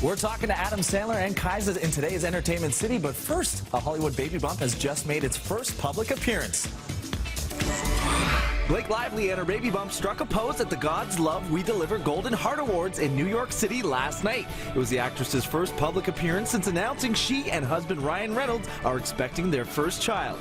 We're talking to Adam Sandler and Kiesza in today's Entertainment City, but first, a Hollywood baby bump has just made its first public appearance. Blake Lively and her baby bump struck a pose at the God's Love We Deliver Golden Heart Awards in New York City last night. It was the actress's first public appearance since announcing she and husband Ryan Reynolds are expecting their first child.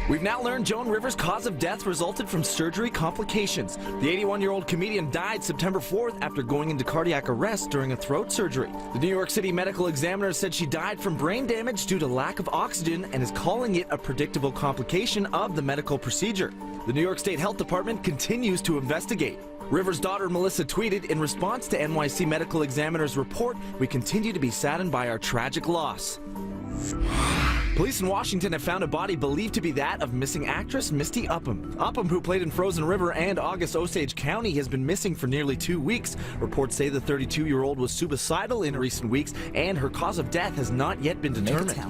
We've now learned Joan Rivers' cause of death resulted from surgery complications. The 81-year-old comedian died September 4th after going into cardiac arrest during a throat surgery. The New York City Medical Examiner said she died from brain damage due to lack of oxygen and is calling it a predictable complication of the medical procedure. The New York State Health Department continues to investigate. Rivers' daughter Melissa tweeted, "In response to NYC Medical Examiner's report, we continue to be saddened by our tragic loss." Police in Washington have found a body believed to be that of missing actress Misty Upham. Upham, who played in Frozen River and August Osage County, has been missing for nearly 2 weeks. Reports say the 32-year-old was suicidal in recent weeks, and her cause of death has not yet been determined.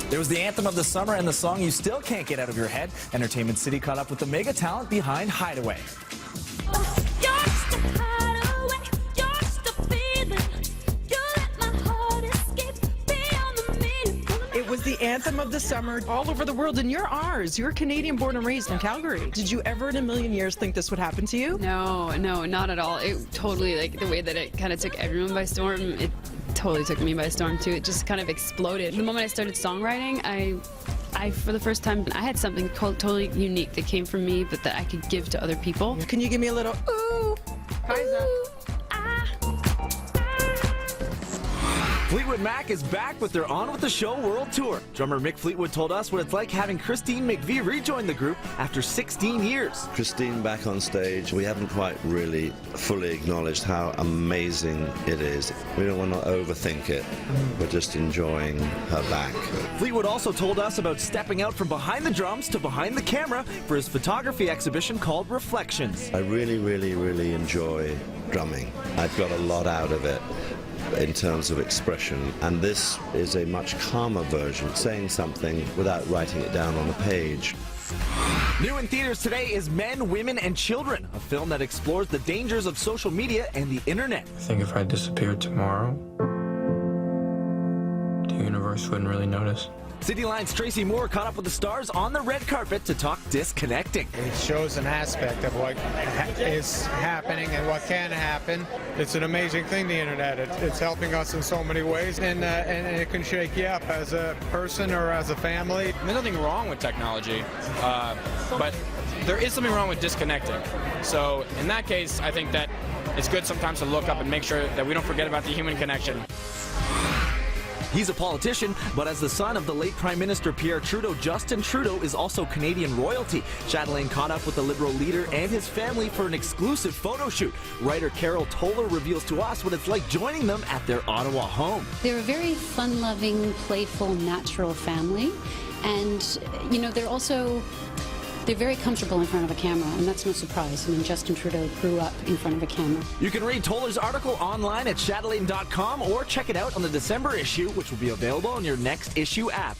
There was the anthem of the summer and the song you still can't get out of your head. Entertainment City caught up with the mega talent behind Hideaway. It was the anthem of the summer all over the world, and you're ours. You're Canadian, born and raised in Calgary. Did you ever in a million years think this would happen to you? No, not at all. It totally, like, the way that it kind of took everyone by storm, it totally took me by storm too. It just kind of exploded. The moment I started songwriting, I for the first time, I had something totally unique that came from me, but that I could give to other people. Can you give me a little ooh, Kiesza? Fleetwood Mac is back with their On With The Show World Tour. Drummer Mick Fleetwood told us what it's like having Christine McVie rejoin the group after 16 years. Christine back on stage, we haven't quite really fully acknowledged how amazing it is. We don't want to overthink it. We're just enjoying her back. Fleetwood also told us about stepping out from behind the drums to behind the camera for his photography exhibition called Reflections. I really enjoy drumming. I've got a lot out of it in terms of expression, and this is a much calmer version, saying something without writing it down on a page. New in theaters today is Men, Women, and Children, a film that explores the dangers of social media and the internet. I think if I disappeared tomorrow, the universe wouldn't really notice. CityLine's Tracy Moore caught up with the stars on the red carpet to talk disconnecting. It shows an aspect of what is happening and what can happen. It's an amazing thing, the internet. It's helping us in so many ways, and it can shake you up as a person or as a family. There's nothing wrong with technology, but there is something wrong with disconnecting. So in that case, I think that it's good sometimes to look up and make sure that we don't forget about the human connection. He's a politician, but as the son of the late Prime Minister Pierre Trudeau, Justin Trudeau is also Canadian royalty. Chatelaine caught up with the Liberal leader and his family for an exclusive photo shoot. Writer Carol Toller reveals to us what it's like joining them at their Ottawa home. They're a very fun-loving, playful, natural family, and you know, they're very comfortable in front of a camera, and that's no surprise. I mean, Justin Trudeau grew up in front of a camera. You can read Toller's article online at chatelaine.com or check it out on the December issue, which will be available on your next issue app.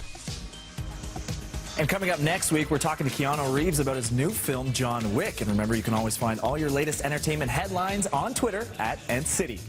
And coming up next week, we're talking to Keanu Reeves about his new film, John Wick. And remember, you can always find all your latest entertainment headlines on Twitter at NCity.